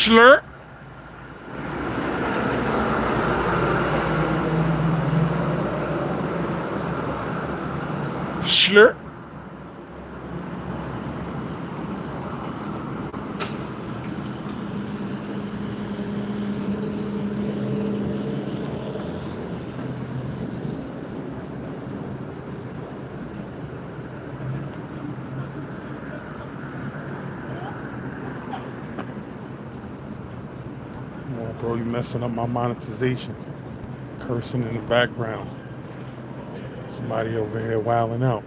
Slur. Slur. Oh, bro, you messing up my monetization. Cursing in the background. Somebody over here wilding out.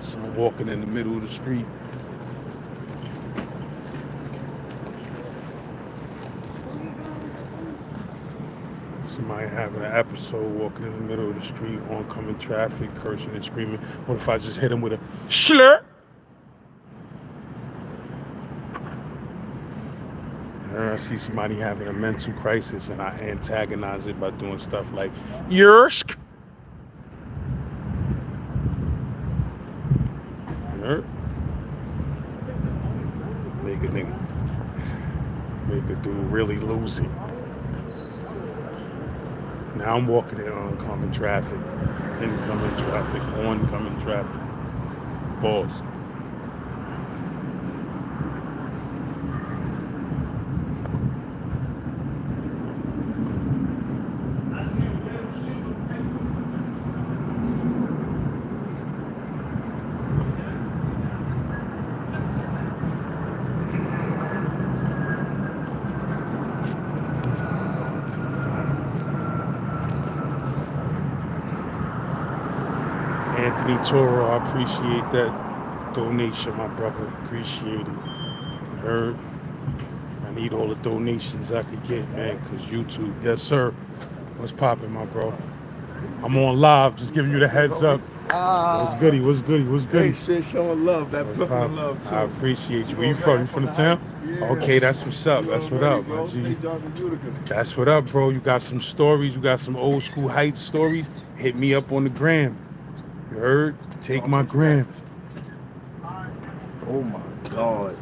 Some walking in the middle of the street. Somebody having an episode walking in the middle of the street, oncoming traffic, cursing and screaming. What if I just hit him with a slur? I see somebody having a mental crisis and I antagonize it by doing stuff like Yursk. Make a dude really lose it. Now I'm walking in oncoming traffic, incoming traffic, oncoming traffic. Pause. Anthony Toro, I appreciate that donation, my brother. Appreciate it. Heard? I need all the donations I could get, man, because YouTube. Yes, sir. What's popping, my bro? I'm on live, just giving you the heads up. What's goody? What's goody? What's goody? Hey, shit, showing love. That Brooklyn love, too. I appreciate you. Where you from? You from the town? Yeah. Okay, that's what's up. That's what up, man. That's what up, bro. You got some stories. You got some old school Heights stories. Hit me up on the gram. You heard? Take my gram. Oh my God.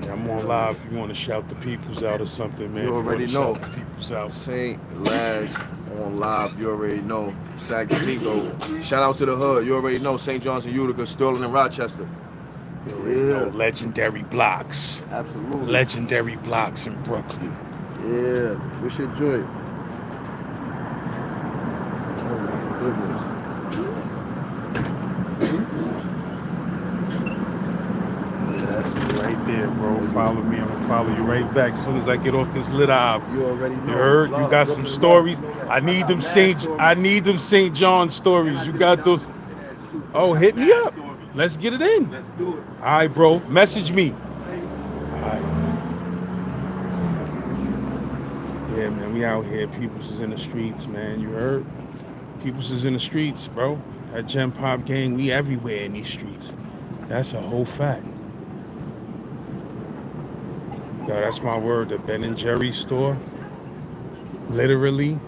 Yeah, I'm on live. If you want to shout the peoples out or something, man. You already know. Shout the peoples out. St. Laz on live. You already know. Sagasego. Shout out to the hood. You already know. St. John's and Utica, Sterling and Rochester. You already know. Legendary blocks. Absolutely. Legendary blocks in Brooklyn. Yeah. What's your joint? Oh my goodness. That's me right there, bro. Follow me. I'm gonna follow you right back as soon as I get off this lit eye. You already know. You heard? You got some stories. I need them St. John stories. You got those? Oh, hit me up. Let's get it in. Let's do it. All right, bro. Message me. All right. Yeah, man. We out here. Peoples is in the streets, man. You heard? Peoples is in the streets, bro. That Gem Pop gang, we everywhere in these streets. That's a whole fact. Yo, that's my word. The Ben & Jerry's store, literally,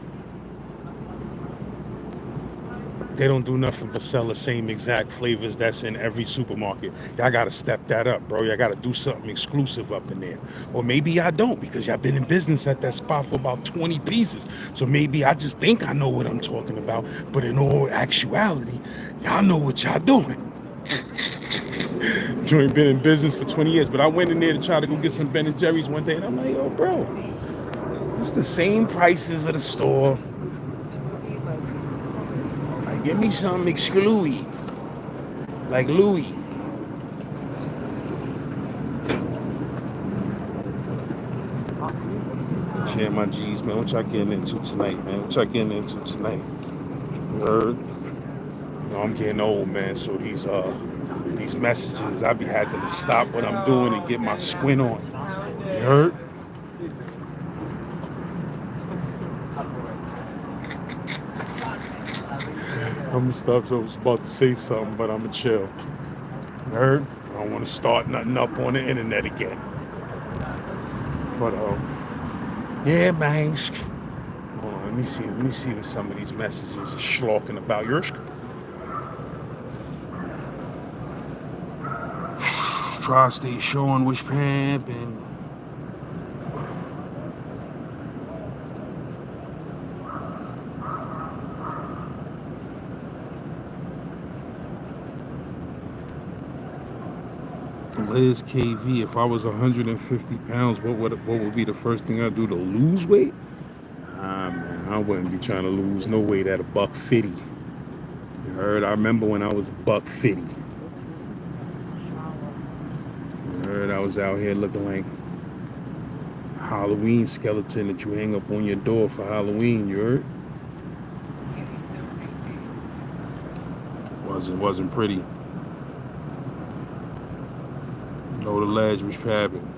they don't do nothing but sell the same exact flavors that's in every supermarket. Y'all gotta step that up, bro. Y'all gotta do something exclusive up in there. Or maybe y'all don't, because y'all been in business at that spot for about 20 pieces. So maybe I just think I know what I'm talking about. But in all actuality, y'all know what y'all doing. Joint been in business for 20 years, but I went in there to try to go get some Ben & Jerry's one day, and I'm like, yo, bro, it's the same prices of the store. Like, give me something exclusive, like Louis. Share my G's, man. What y'all getting into tonight, man? What y'all getting into tonight? You heard? You know, I'm getting old, man, so these messages, I be having to stop what I'm doing and get my squint on. You heard? I'm gonna stop. So I was about to say something, but I'm gonna chill. You heard? I don't want to start nothing up on the internet again. But yeah, man. Hold on, let me see what some of these messages are schlocking about. Yours? Tri-State showing which pamp and Liz KV. If I was 150 pounds, what would be the first thing I'd do to lose weight? Ah man, I wouldn't be trying to lose no weight at $150. You heard? I remember when I was $150. You heard? I was out here looking like Halloween skeleton that you hang up on your door for Halloween. You heard? Wasn't pretty. Know the ledge was happening.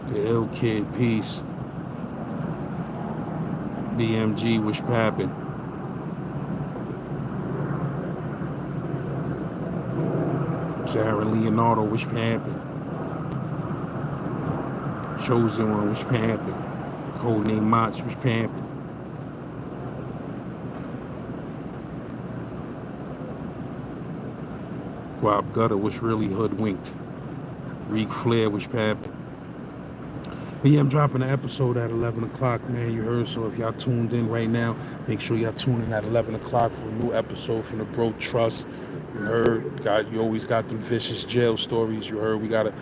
The L Kid piece. DMG was papping. Jared Leonardo was papping. Chosen One was pamping. Codename Mach was pamping. Guap Gutter was really hoodwinked. Reek Flair was pamping. But yeah, I'm dropping an episode at 11 o'clock, man. You heard? So if y'all tuned in right now, make sure y'all tune in at 11 o'clock for a new episode from the Bro Trust. You heard? You always got them vicious jail stories. You heard? We got a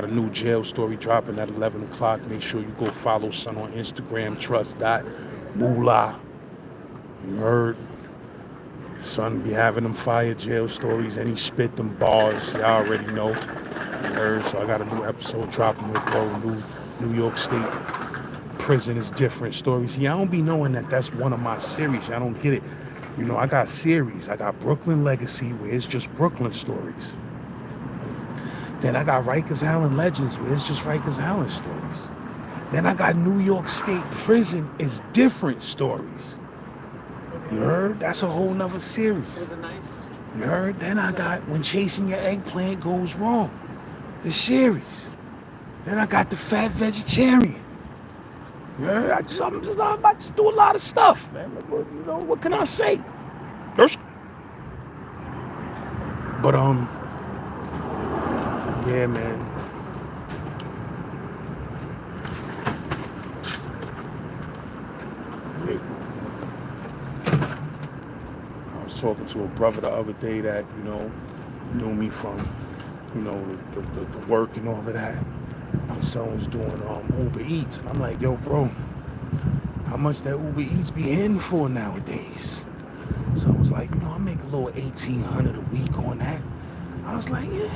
new jail story dropping at 11 o'clock. Make sure you go follow son on Instagram, trust.moolah. You heard? Son be having them fire jail stories and he spit them bars. Y'all already know. You heard? So I got a new episode dropping with bro. New York State prison is different stories. See, I don't be knowing that that's one of my series. I don't get it. You know, I got series. I got Brooklyn Legacy, where it's just Brooklyn stories. Then I got Rikers Island Legends, where it's just Rikers Island stories. Then I got New York State Prison, is different stories. You heard? That's a whole nother series. You heard? Then I got When Chasing Your Eggplant Goes Wrong, the series. Then I got The Fat Vegetarian. You heard? I just do a lot of stuff, man. You know, what can I say? But yeah, man. I was talking to a brother the other day that, you know, knew me from, you know, the work and all of that. His son was doing Uber Eats. And I'm like, yo, bro, how much that Uber Eats be hitting for nowadays? So I was like, you know, I make a little $1,800 a week on that. I was like, yeah,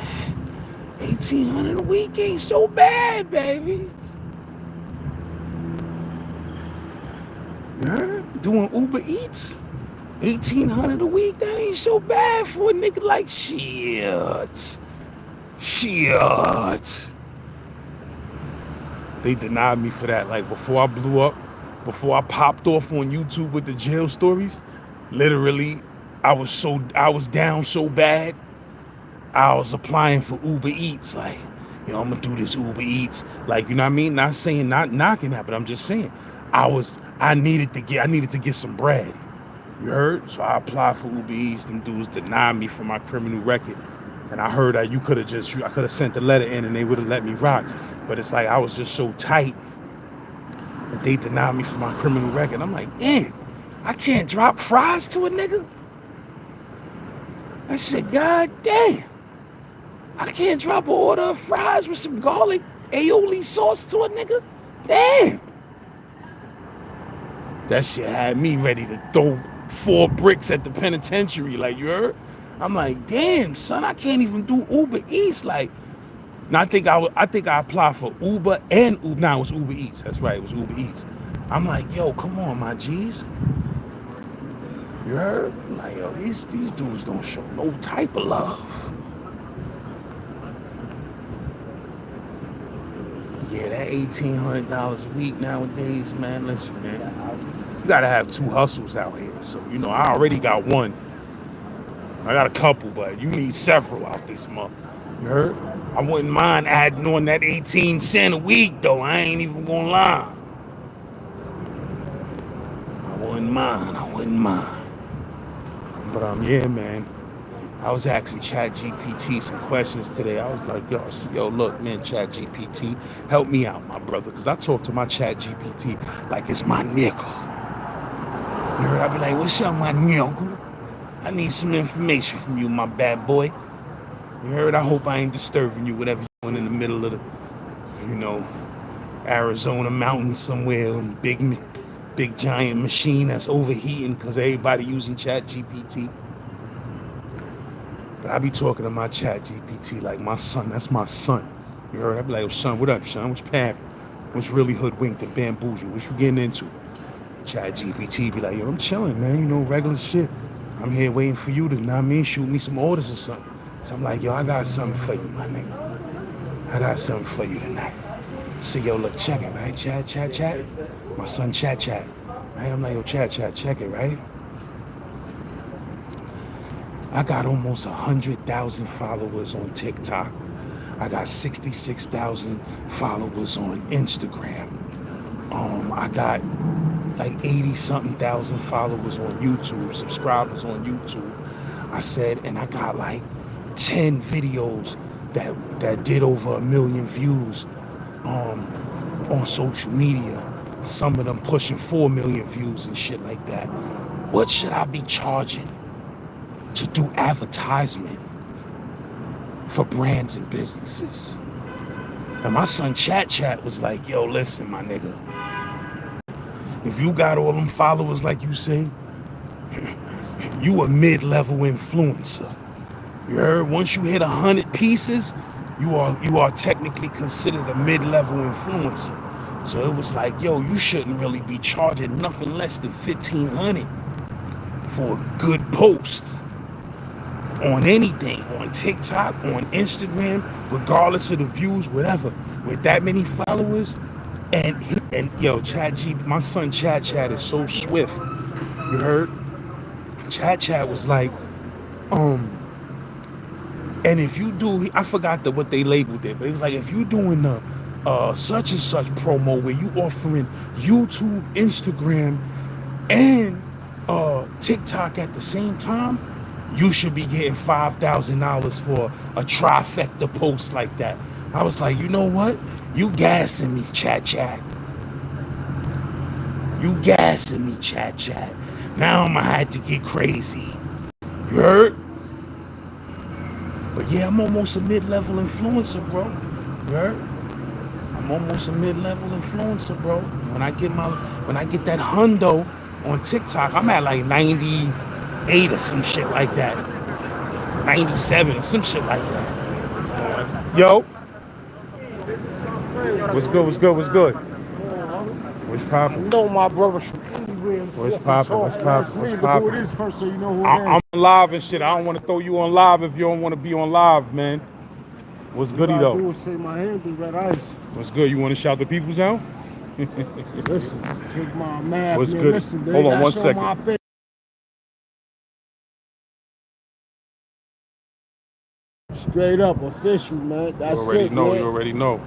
$1,800 a week ain't so bad, baby. Yeah, doing Uber Eats, $1,800 a week, that ain't so bad for a nigga like shit. They denied me for that. Like before I blew up, before I popped off on YouTube with the jail stories, literally, I was down so bad, I was applying for Uber Eats. Like, yo, I'm gonna do this Uber Eats. Like, you know what I mean? Not saying, not knocking that, but I'm just saying, I needed to get some bread. You heard? So I applied for Uber Eats. Them dudes denied me for my criminal record. And I heard that I could have sent the letter in and they would have let me rock. But it's like I was just so tight that they denied me for my criminal record. I'm like, damn, I can't drop fries to a nigga? I said, God damn, I can't drop an order of fries with some garlic aioli sauce to a nigga? Damn. That shit had me ready to throw 4 bricks at the penitentiary, like, you heard? I'm like, damn, son, I can't even do Uber Eats. Like, now I think I applied for Uber and Uber. Now it was Uber Eats. That's right, it was Uber Eats. I'm like, yo, come on, my G's. You heard? I'm like, yo, these dudes don't show no type of love. Yeah, that $1,800 a week nowadays, man. Listen, man, you gotta have 2 hustles out here. So, you know, I already got one. I got a couple, but you need several out this month. You heard? I wouldn't mind adding on that 18 cent a week though. I ain't even gonna lie. I wouldn't mind. I wouldn't mind. But yeah, man. I was asking ChatGPT some questions today. I was like, yo, look, man, ChatGPT, help me out, my brother, because I talk to my ChatGPT like it's my nigga. You heard? I be like, what's up, my nigga? I need some information from you, my bad boy. You heard? I hope I ain't disturbing you, whatever you're doing in the middle of the, you know, Arizona mountains somewhere, and big giant machine that's overheating because everybody using ChatGPT. But I be talking to my ChatGPT like my son. That's my son. You heard? I be like, oh, son, what up, son? What's pap? What's really hoodwinked and bamboozled? What you getting into? ChatGPT be like, yo, I'm chilling, man. You know, regular shit. I'm here waiting for you to, know what I mean, shoot me some orders or something. So I'm like, yo, I got something for you, my nigga. I got something for you tonight. So, yo, look, check it, right? Chat. My son, chat. Right? I'm like, yo, chat, check it, right? I got almost 100,000 followers on TikTok. I got 66,000 followers on Instagram. I got like 80 something thousand followers on YouTube, subscribers on YouTube. I said, and I got like 10 videos that did over 1 million views on social media. Some of them pushing 4 million views and shit like that. What should I be charging to do advertisement for brands and businesses? And my son Chat was like, yo, listen, my nigga, if you got all them followers like you say, you a mid-level influencer. You heard? Once you hit 100 pieces, you are technically considered a mid-level influencer. So it was like, yo, you shouldn't really be charging nothing less than 1,500 for a good post on anything, on TikTok, on Instagram, regardless of the views, whatever. With that many followers, and yo, my son Chat is so swift. You heard? Chat was like, and if you do, I forgot what they labeled it, but it was like if you doing the such and such promo where you offering YouTube, Instagram, and TikTok at the same time, you should be getting $5,000 for a trifecta post like that. I was like, you know what? You gassing me, Chat. You gassing me, Chat. Now I'ma have to get crazy. You heard? But yeah, I'm almost a mid-level influencer, bro. You heard? I'm almost a mid-level influencer, bro. When I get that hundo on TikTok, I'm at like 98 or some shit like that. 97 or some shit like that. Yo, what's good? What's poppin'? No, my brother from anywhere. What's poppin'? Who it is first, so you know who it I'm is. live and shit. I don't want to throw you on live if you don't want to be on live, man. What's What goody I though? do is say my handle, red ice. What's good? You want to shout the peoples out? Listen, take my math, What's man. good? Listen, they Hold on got one show second. my face. Straight up official, man. That's You already it, know. man. You already know.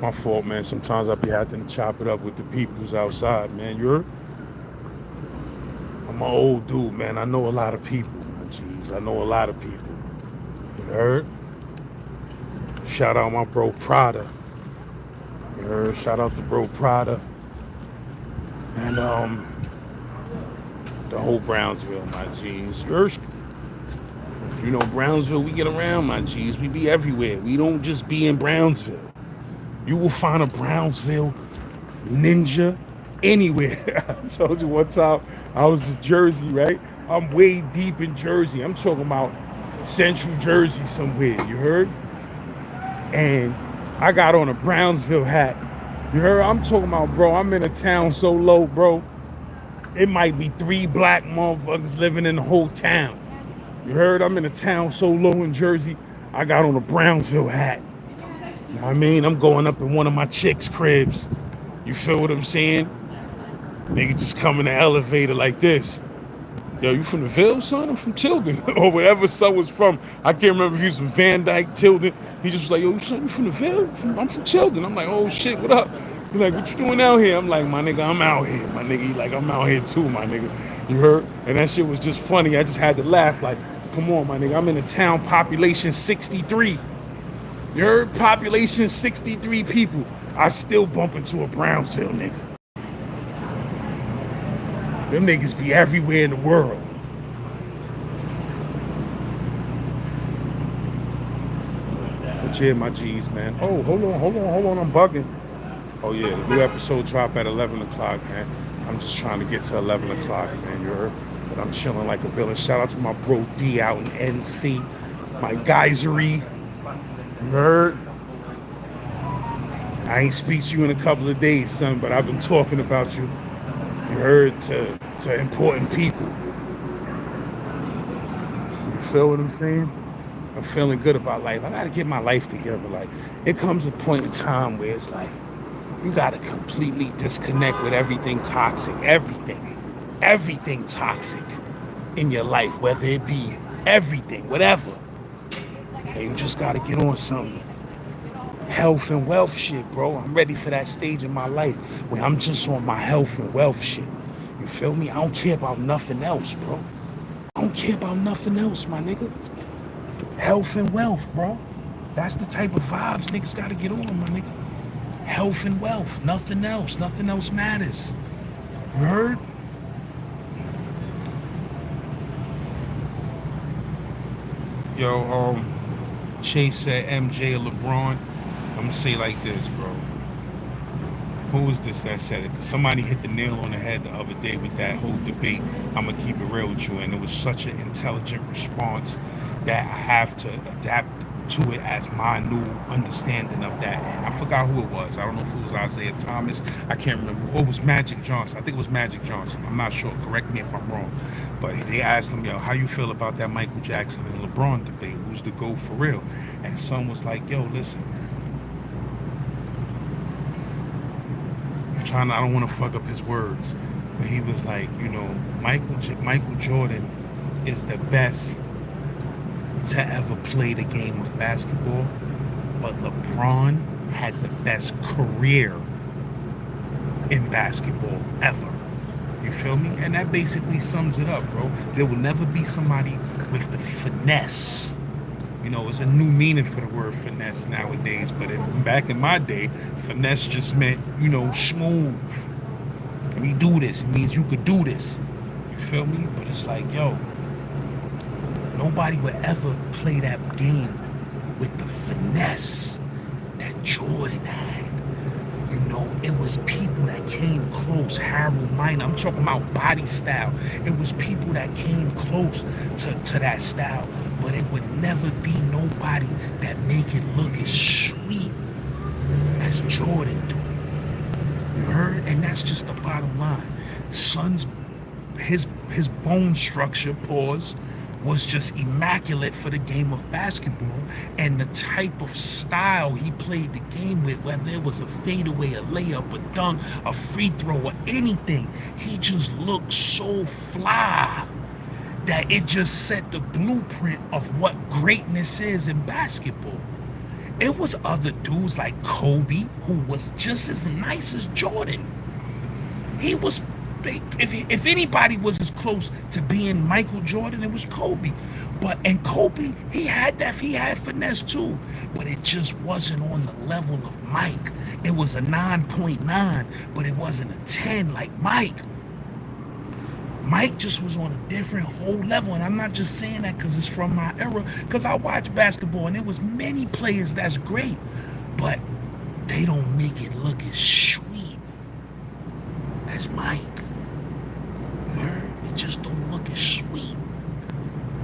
My fault, man. Sometimes I be having to chop it up with the peoples outside, man. I'm an old dude, man. I know a lot of people, my G's. I know a lot of people. You heard? Shout out my bro Prada. You heard? Shout out to bro Prada. And the whole Brownsville, my G's. You know, Brownsville, we get around, my G's. We be everywhere. We don't just be in Brownsville. You will find a Brownsville ninja anywhere. I told you one time I was in Jersey, right? I'm way deep in Jersey. I'm talking about central Jersey somewhere, you heard? And I got on a Brownsville hat. You heard? I'm talking about, bro, I'm in a town so low, bro. It might be 3 black motherfuckers living in the whole town. You heard? I'm in a town so low in Jersey, I got on a Brownsville hat. You know what I mean? I'm going up in one of my chicks' cribs. You feel what I'm saying? Nigga just come in the elevator like this. Yo, you from the Ville, son? I'm from Tilden. Or wherever son was from. I can't remember if he was from Van Dyke, Tilden. He just was like, yo, son, you from the Ville? I'm from Tilden. I'm like, oh shit, what up? He's like, what you doing out here? I'm like, my nigga, I'm out here. My nigga, he like, I'm out here too, my nigga. You heard? And that shit was just funny. I just had to laugh like, come on, my nigga. I'm in a town population 63. You heard? Population 63 people. I still bump into a Brownsville nigga. Them niggas be everywhere in the world. But yeah, my G's, man. Oh, hold on, I'm bugging. Oh yeah, the new episode drop at 11 o'clock, man. I'm just trying to get to 11 o'clock, man, you heard? But I'm chilling like a villain. Shout out to my bro D out in NC. My geysery. You heard? I ain't speak to you in a couple of days, son, but I've been talking about you. You heard? To important people. You feel what I'm saying? I'm feeling good about life. I gotta get my life together. Like, it comes a point in time where it's like, you gotta completely disconnect with everything toxic. Everything toxic in your life, whether it be everything, whatever. And you just gotta get on some health and wealth shit, bro. I'm ready for that stage in my life where I'm just on my health and wealth shit. You feel me? I don't care about nothing else, bro. I don't care about nothing else, my nigga. Health and wealth, bro. That's the type of vibes niggas gotta get on, my nigga. Health and wealth. Nothing else. Nothing else matters. You heard? Yo, Chase said MJ or LeBron. I'm gonna say like this, bro. Who was this that said it? 'Cause somebody hit the nail on the head the other day with that whole debate. I'm gonna keep it real with you, and it was such an intelligent response that I have to adapt to it as my new understanding of that. And I forgot who it was. I don't know if it was Isaiah Thomas. I can't remember. Or it was Magic Johnson. I think it was Magic Johnson. I'm not sure. Correct me if I'm wrong. But they asked him, yo, how you feel about that Michael Jackson and LeBron debate? Who's the GOAT for real? And some was like, yo, listen. I don't want to fuck up his words, but he was like, you know, Michael Jordan is the best to ever play the game of basketball, but LeBron had the best career in basketball ever. You feel me? And that basically sums it up, bro. There will never be somebody with the finesse. You know, it's a new meaning for the word finesse nowadays, but back in my day, finesse just meant, you know, smooth. Let me do this. It means you could do this. You feel me? But it's like, yo, nobody would ever play that game with the finesse that Jordan had. You know, it was people that came close. Harold Miner, I'm talking about body style. It was people that came close to that style. But it would never be nobody that make it look as sweet as Jordan do. You heard? And that's just the bottom line. Son's, his bone structure, pause, was just immaculate for the game of basketball, and the type of style he played the game with, whether it was a fadeaway, a layup, a dunk, a free throw, or anything, he just looked so fly that it just set the blueprint of what greatness is in basketball. It was other dudes like Kobe who was just as nice as Jordan. He was, if anybody was as close to being Michael Jordan, it was Kobe. And Kobe, he had finesse too, but it just wasn't on the level of Mike. It was a 9.9, but it wasn't a 10 like Mike. Mike just was on a different whole level, and I'm not just saying that because it's from my era, because I watch basketball, and there was many players that's great, but they don't make it look as sweet as Mike. You heard? It just don't look as sweet.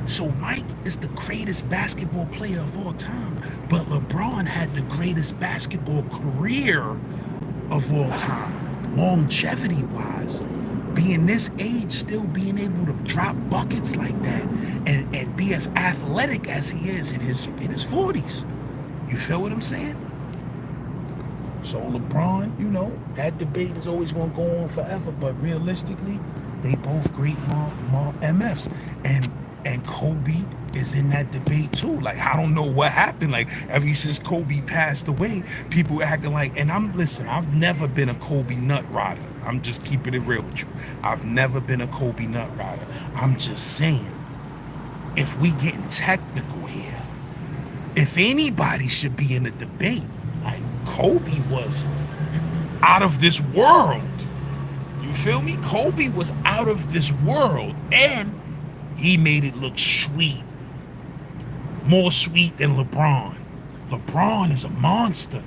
So Mike is the greatest basketball player of all time, but LeBron had the greatest basketball career of all time, longevity-wise. Being this age, still being able to drop buckets like that and be as athletic as he is in his 40s. You feel what I'm saying? So LeBron, you know, that debate is always going to go on forever, but realistically, they both great MFs. And Kobe is in that debate too. Like, I don't know what happened. Like, ever since Kobe passed away, people acting like, and I've never been a Kobe nut rider. I'm just keeping it real with you. I've never been a Kobe nut rider. I'm just saying, if we getting technical here, if anybody should be in a debate, like Kobe was out of this world. You feel me? Kobe was out of this world, and he made it look sweet. More sweet than LeBron. LeBron is a monster,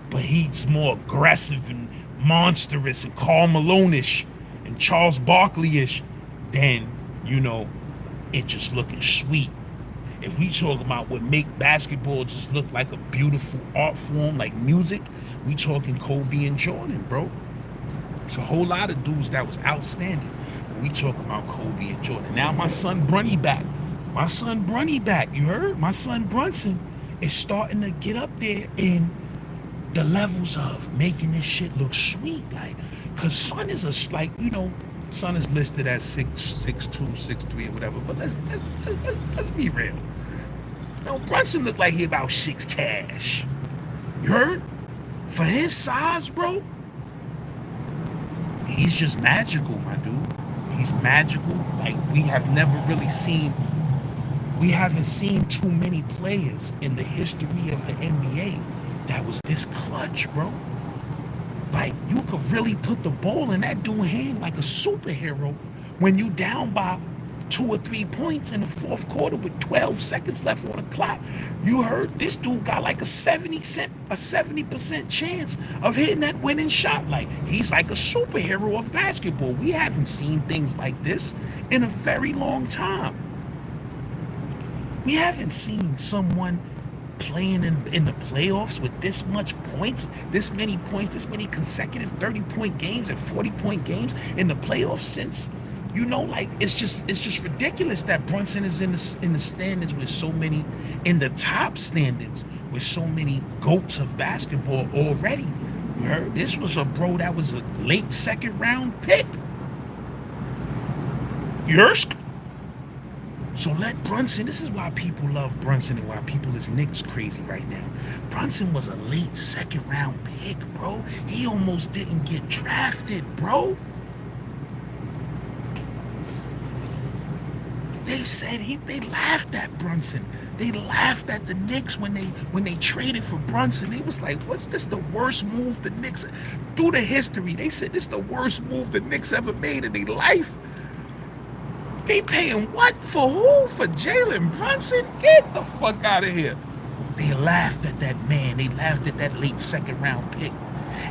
but he's more aggressive and monstrous and Karl Malone-ish and Charles Barkley-ish than, you know, it just looking sweet. If we talk about what make basketball just look like a beautiful art form like music, we talking Kobe and Jordan, bro. It's a whole lot of dudes that was outstanding. We talking about Kobe and Jordan. Now my son Brunny back. You heard? My son Brunson is starting to get up there in the levels of making this shit look sweet. Like, cause son is son is listed as 6'2", 6'3", or whatever. But let's be real. Now Brunson look like he about 6 cash. You heard? For his size, bro, he's just magical, my dude. He's magical. Like, we haven't seen too many players in the history of the NBA that was this clutch, bro. Like, you could really put the ball in that dude's hand like a superhero when you down by 2 or 3 points in the fourth quarter with 12 seconds left on the clock. You heard? This dude got like a 70% chance of hitting that winning shot. Like, he's like a superhero of basketball. We haven't seen things like this in a very long time. We haven't seen someone playing in the playoffs with this much points, this many consecutive 30-point games and 40-point games in the playoffs since, you know, like, it's just ridiculous that Brunson is in the standings with so many, in the top standings with so many GOATs of basketball already. You heard? This was a bro that was a late second round pick. Yersk. So let Brunson, this is why people love Brunson and why people is Knicks crazy right now. Brunson was a late second round pick, bro. He almost didn't get drafted, bro. They said they laughed at Brunson. They laughed at the Knicks when they traded for Brunson. They was like, what's this, the worst move the Knicks, through the history, they said this is the worst move the Knicks ever made in their life. They paying what? For who? For Jalen Brunson? Get the fuck out of here. They laughed at that man. They laughed at that late second round pick.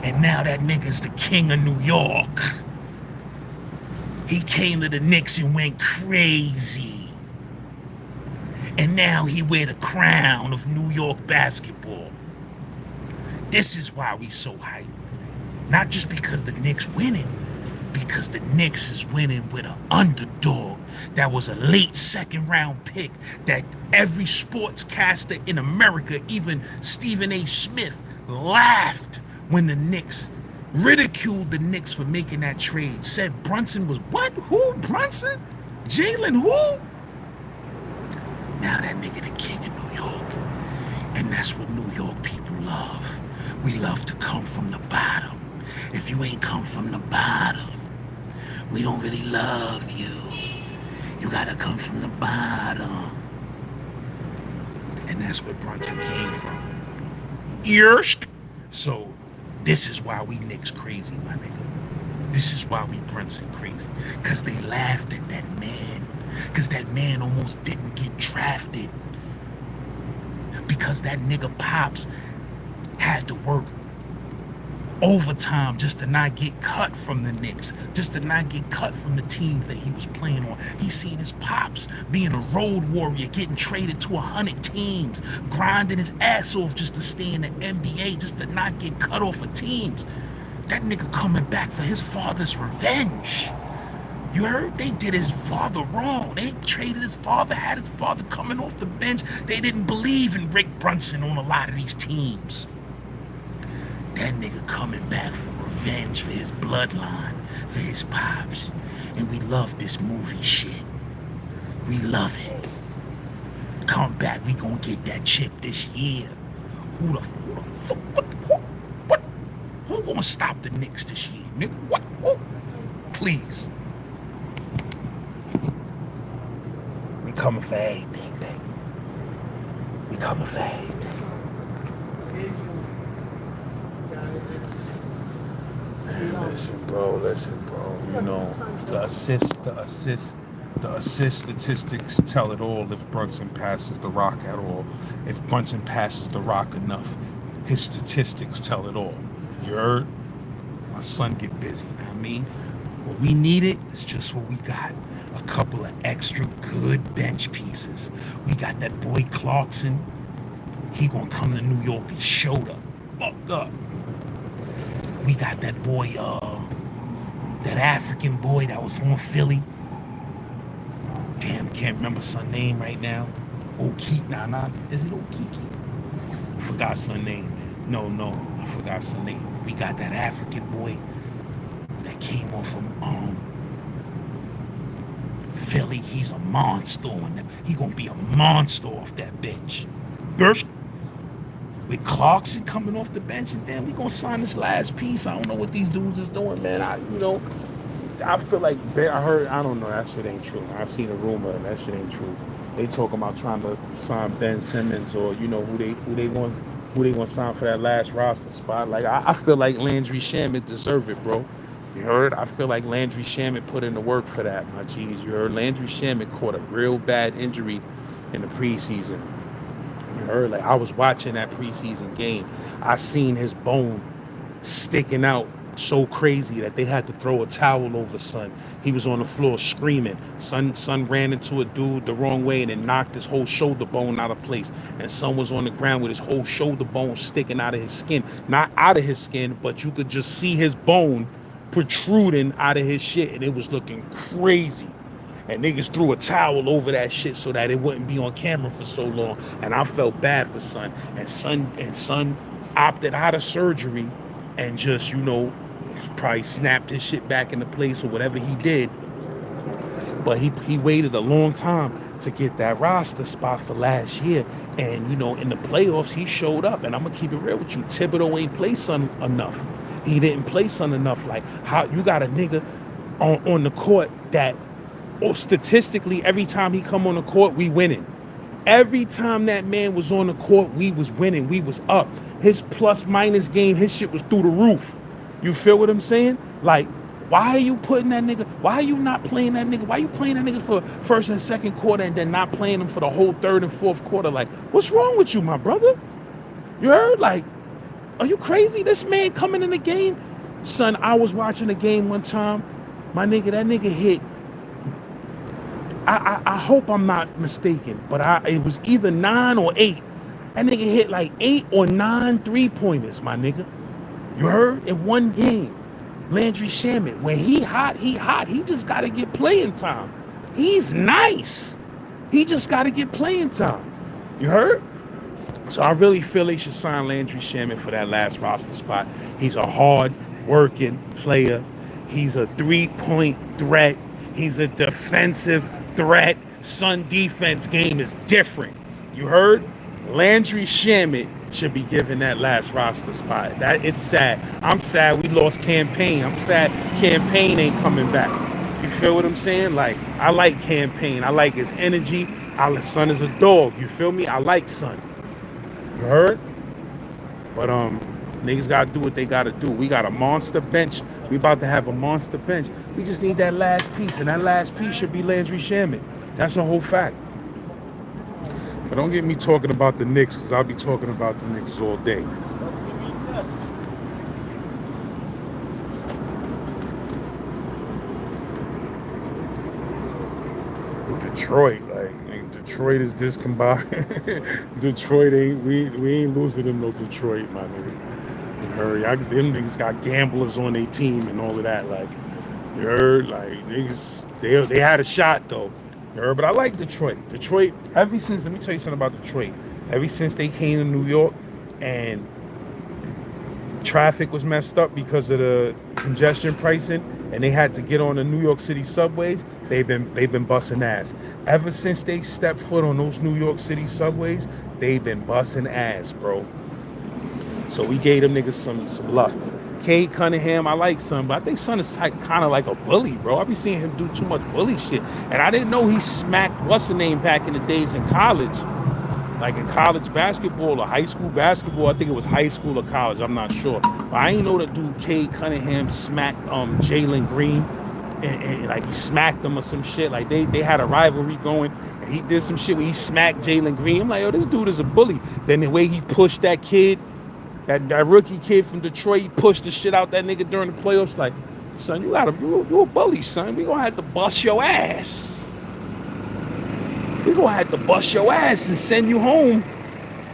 And now that nigga's the king of New York. He came to the Knicks and went crazy. And now he wear the crown of New York basketball. This is why we so hyped. Not just because the Knicks winning, because the Knicks is winning with an underdog that was a late second round pick that every sportscaster in America, even Stephen A. Smith, laughed when the Knicks ridiculed the Knicks for making that trade. Said Brunson was what? Who? Brunson? Jalen who? Now that nigga the king of New York. And that's what New York people love. We love to come from the bottom. If you ain't come from the bottom, we don't really love you. You gotta come from the bottom. And that's where Brunson came from. Yerst. So this is why we Knicks crazy, my nigga. This is why we Brunson crazy. Cause they laughed at that man. Cause that man almost didn't get drafted. Because that nigga Pops had to work overtime just to not get cut from the Knicks, just to not get cut from the team that he was playing on. He seen his Pops being a road warrior, getting traded to 100 teams, grinding his ass off just to stay in the NBA, just to not get cut off of teams. That nigga coming back for his father's revenge. You heard? They did his father wrong. They traded his father, had his father coming off the bench. They didn't believe in Rick Brunson on a lot of these teams. That nigga coming back for revenge for his bloodline, for his Pops. And we love this movie shit. We love it. Come back, we gonna get that chip this year. Who the fuck, what? Who gonna stop the Knicks this year, nigga? What? Who? Please. We coming for everything, baby. We coming for everything. Listen, bro. You know, the assist statistics tell it all if Brunson passes the rock at all. If Brunson passes the rock enough, his statistics tell it all. You heard? My son get busy, you know what I mean? What we needed is just what we got. A couple of extra good bench pieces. We got that boy Clarkson. He gonna come to New York and show the fuck up. We got that boy, that African boy that was on Philly. Damn, can't remember son name right now. Okiki, is it Okiki? I forgot son name, man. No, I forgot son name. We got that African boy that came off from Philly. He's a monster on them. He gonna be a monster off that bench. Gersh. With Clarkson coming off the bench, and then we gonna sign this last piece. I don't know what these dudes is doing, man. I feel like I don't know, that shit ain't true. I seen a rumor, and that shit ain't true. They talking about trying to sign Ben Simmons, or who they gonna sign for that last roster spot. Like I feel like Landry Shamet deserve it, bro. You heard? I feel like Landry Shamet put in the work for that, my G's. You heard? Landry Shamet caught a real bad injury in the preseason. You heard? Like I was watching that preseason game. I seen his bone sticking out so crazy that they had to throw a towel over son. He was on the floor screaming. Son ran into a dude the wrong way and then knocked his whole shoulder bone out of place. And son was on the ground with his whole shoulder bone sticking out of his skin. Not out of his skin, but you could just see his bone protruding out of his shit, and it was looking crazy. And niggas threw a towel over that shit so that it wouldn't be on camera for so long. And I felt bad for son. And son opted out of surgery and just, probably snapped his shit back into place or whatever he did. But he waited a long time to get that roster spot for last year. And, in the playoffs, he showed up. And I'm going to keep it real with you. Thibodeau ain't play son enough. He didn't play son enough. Like, how you got a nigga on the court that, statistically, every time he come on the court, we winning. Every time that man was on the court, we was winning. We was up. His plus minus game, his shit was through the roof. You feel what I'm saying? Like, why are you putting that nigga? Why are you not playing that nigga? Why are you playing that nigga for first and second quarter and then not playing him for the whole third and fourth quarter? Like, what's wrong with you, my brother? You heard? Like, are you crazy? This man coming in the game? Son, I was watching the game one time. My nigga, that nigga hit. I hope I'm not mistaken, but it was either 9 or 8. That nigga hit like 8 or 9 3-pointers, my nigga. You heard? In one game. Landry Shamet, when he hot. He just got to get playing time. He's nice. He just got to get playing time. You heard? So I really feel they should sign Landry Shamet for that last roster spot. He's a hard-working player. He's a 3-point threat. He's a defensive threat. Son defense game is different. You heard? Landry Shamet should be given that last roster spot. That it's sad. I'm sad we lost Campaign. I'm sad Campaign ain't coming back. You feel what I'm saying? Like, I like Campaign. I like his energy. Son is a dog. You feel me? I like Son. You heard? But niggas gotta do what they gotta do. We got a monster bench. We about to have a monster bench. We just need that last piece, and that last piece should be Landry Shamet. That's a whole fact. But don't get me talking about the Knicks, because I'll be talking about the Knicks all day. Detroit, like Detroit is discombobulated. Detroit ain't we ain't losing them no Detroit, my nigga. You heard? Them niggas got gamblers on their team and all of that. Like, you heard? Like, niggas, they had a shot though. You heard? But I like Detroit. Detroit, let me tell you something about Detroit. Ever since they came to New York and traffic was messed up because of the congestion pricing, and they had to get on the New York City subways, they've been busting ass. Ever since they stepped foot on those New York City subways, they've been busting ass, bro. So we gave them niggas some luck. Cade Cunningham, I like Son, but I think Son is kind of like a bully, bro. I be seeing him do too much bully shit. And I didn't know he smacked what's-the-name back in the days in college. Like in college basketball or high school basketball. I think it was high school or college, I'm not sure. But I ain't know that dude Cade Cunningham smacked Jalen Green. And like he smacked him or some shit. Like they had a rivalry going, and he did some shit where he smacked Jalen Green. I'm like, yo, this dude is a bully. Then the way he pushed that kid, that rookie kid from Detroit, he pushed the shit out that nigga during the playoffs. Like, son, you a bully, son. We gonna have to bust your ass. We gonna have to bust your ass and send you home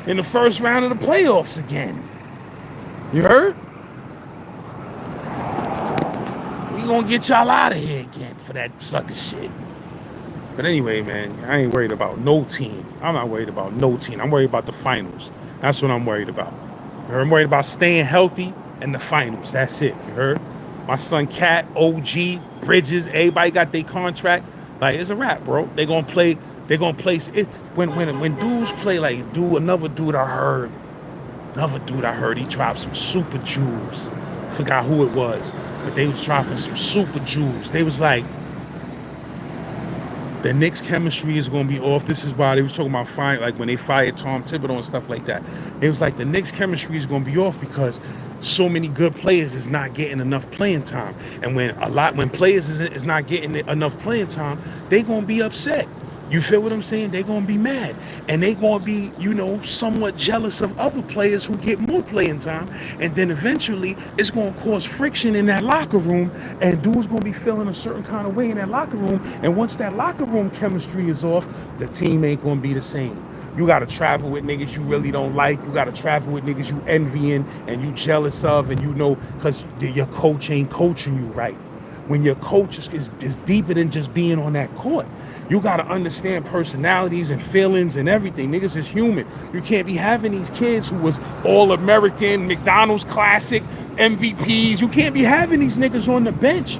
in the first round of the playoffs again. You heard? We gonna get y'all out of here again for that sucker shit. But anyway, man, I ain't worried about no team. I'm not worried about no team. I'm worried about the finals. That's what I'm worried about. You heard? I'm worried about staying healthy in the finals. That's it. You heard? My son Cat, OG, Bridges, everybody got their contract. Like, it's a wrap, bro. They gonna play it. When dudes play, like another dude I heard, he dropped some super jewels. Forgot who it was, but they was dropping some super jewels. They was like, the Knicks chemistry is gonna be off. This is why they was talking about like when they fired Tom Thibodeau and stuff like that. It was like the Knicks chemistry is gonna be off because so many good players is not getting enough playing time. And when players is not getting enough playing time, they gonna be upset. You feel what I'm saying? They gonna be mad, and they gonna be, somewhat jealous of other players who get more playing time, and then eventually it's gonna cause friction in that locker room, and dudes gonna be feeling a certain kind of way in that locker room, and once that locker room chemistry is off, the team ain't gonna be the same. You gotta travel with niggas you really don't like. You gotta travel with niggas you envying and you jealous of, and because your coach ain't coaching you right. When your coach is deeper than just being on that court. You got to understand personalities and feelings and everything. Niggas is human. You can't be having these kids who was All-American, McDonald's Classic, MVPs. You can't be having these niggas on the bench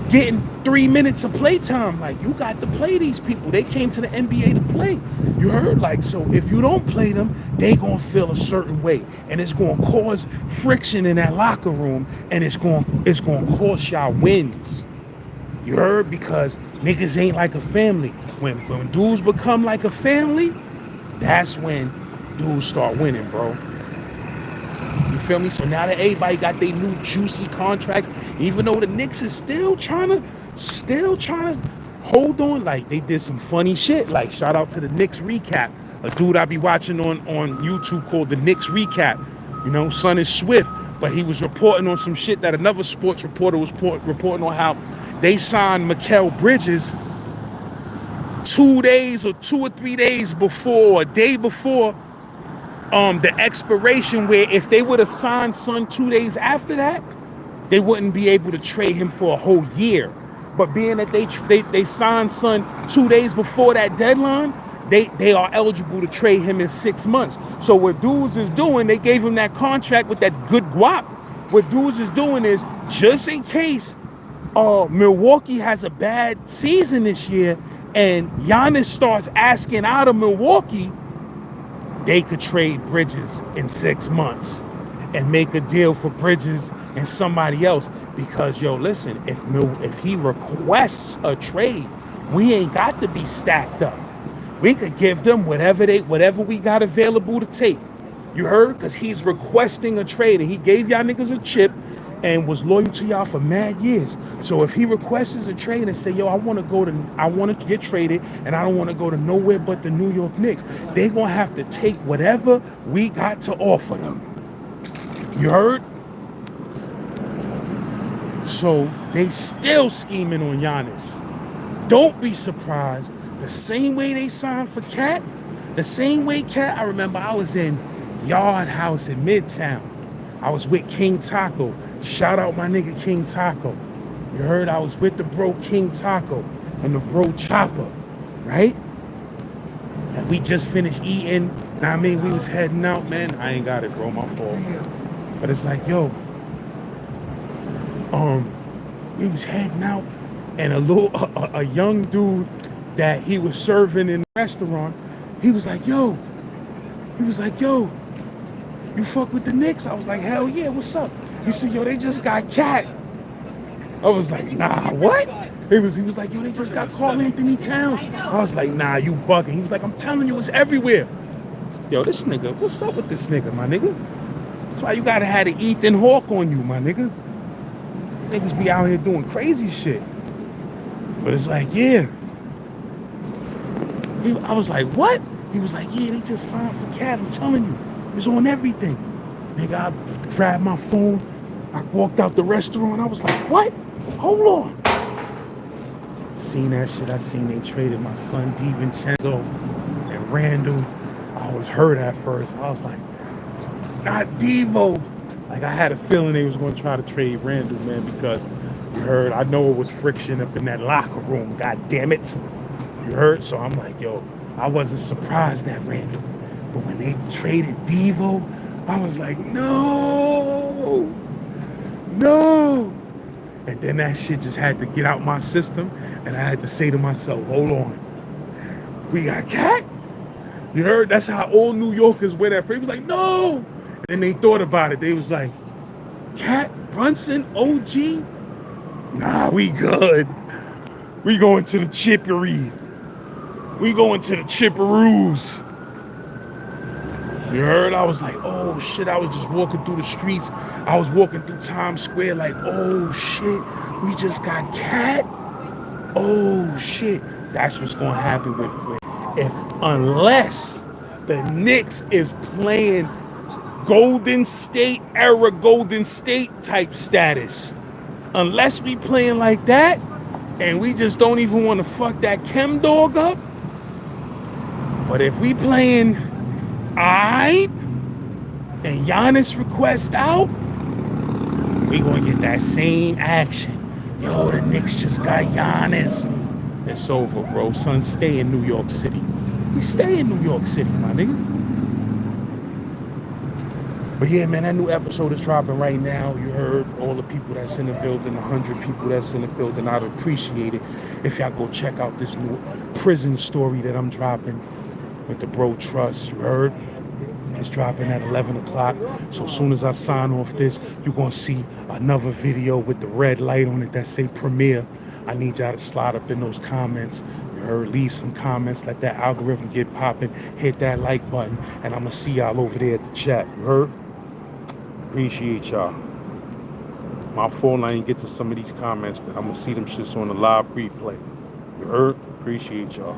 getting 3 minutes of playtime. Like, you got to play these people. They came to the NBA to play. You heard? Like, so if you don't play them, they gonna feel a certain way, and it's gonna cause friction in that locker room, and it's gonna cost y'all wins. You heard? Because niggas ain't like a family. When dudes become like a family, that's when dudes start winning, bro. You feel me? So now that everybody got their new juicy contracts, even though the Knicks is still trying to hold on, like they did some funny shit. Like, shout out to the Knicks recap, a dude I be watching on YouTube called the Knicks recap. Son is Swift, but he was reporting on some shit that another sports reporter was reporting on, how they signed Mikal Bridges 2 days or 2 or 3 days before, a day before the expiration, where if they would have signed Son 2 days after that, they wouldn't be able to trade him for a whole year. But being that they signed Son 2 days before that deadline, they are eligible to trade him in 6 months. So what dudes is doing, they gave him that contract with that good guap. What dudes is doing is, just in case Milwaukee has a bad season this year and Giannis starts asking out of Milwaukee, they could trade Bridges in 6 months and make a deal for Bridges and somebody else. Because, yo, listen, if he requests a trade, we ain't got to be stacked up. We could give them whatever we got available to take. You heard? Because he's requesting a trade, and he gave y'all niggas a chip and was loyal to y'all for mad years. So if he requests a trade and say, yo, I want to get traded, and I don't want to go to nowhere but the New York Knicks, they gonna have to take whatever we got to offer them. You heard? So they still scheming on Giannis. Don't be surprised. The same way they signed for Cat, the same way Cat, I remember I was in Yard House in Midtown. I was with King Taco. Shout out my nigga King Taco. You heard? I was with the bro King Taco and the bro Chopper, right? And we just finished eating. Now I mean, we was heading out, man. I ain't got it, bro. My fault. But it's like, yo, we was heading out, and a young dude that he was serving in the restaurant, he was like, yo, you fuck with the Knicks? I was like, hell yeah, what's up? He said, yo, they just got Cat. I was like, nah, what? He was like, yo, they just got Karl Anthony Towns. I was like, nah, you bugging. He was like, I'm telling you, it's everywhere. Yo, this nigga, what's up with this nigga, my nigga? That's why you gotta have the Ethan Hawke on you, my nigga. Niggas be out here doing crazy shit. But it's like, yeah. I was like, what? He was like, yeah, they just signed for Cat. I'm telling you, it's on everything. Nigga, I grabbed my phone. I walked out the restaurant. I was like, what? Hold on. Seen that shit. I seen they traded my son DiVincenzo and Randall. I was hurt at first. I was like, not Devo. Like, I had a feeling they was going to try to trade Randall, man, because you heard, I know it was friction up in that locker room. God damn it. You heard? So I'm like, yo, I wasn't surprised at Randall. But when they traded Devo, I was like, no. And then that shit just had to get out my system, and I had to say to myself, hold on. We got Cat? You heard? That's how all New Yorkers went at first. He was like, no. And they thought about it. They was like, Cat, Brunson, OG? Nah, we good. We going to the Chippery. We going to the Chipperoos. You heard? I was like, oh shit. I was just walking through the streets. I was walking through Times Square like, oh shit. We just got Cat. Oh shit. That's what's going to happen unless the Knicks is playing Golden State era Golden State type status. Unless we playing like that and we just don't even want to fuck that chem dog up. But if we playing aight and Giannis request out, we gonna get that same action. Yo, the Knicks just got Giannis. It's over, bro. Son, stay in New York City. We stay in New York City, my nigga. But yeah, man, that new episode is dropping right now. You heard all the people that's in the building, 100 people that's in the building. I'd appreciate it if y'all go check out this new prison story that I'm dropping with the bro Trust. You heard? It's dropping at 11 o'clock. So as soon as I sign off this, you're going to see another video with the red light on it that say premiere. I need y'all to slide up in those comments. You heard? Leave some comments. Let that algorithm get popping. Hit that like button. And I'm going to see y'all over there at the chat. You heard? Appreciate y'all. My phone, I ain't get to some of these comments, but I'm going to see them shits on the live replay. You heard? Appreciate y'all.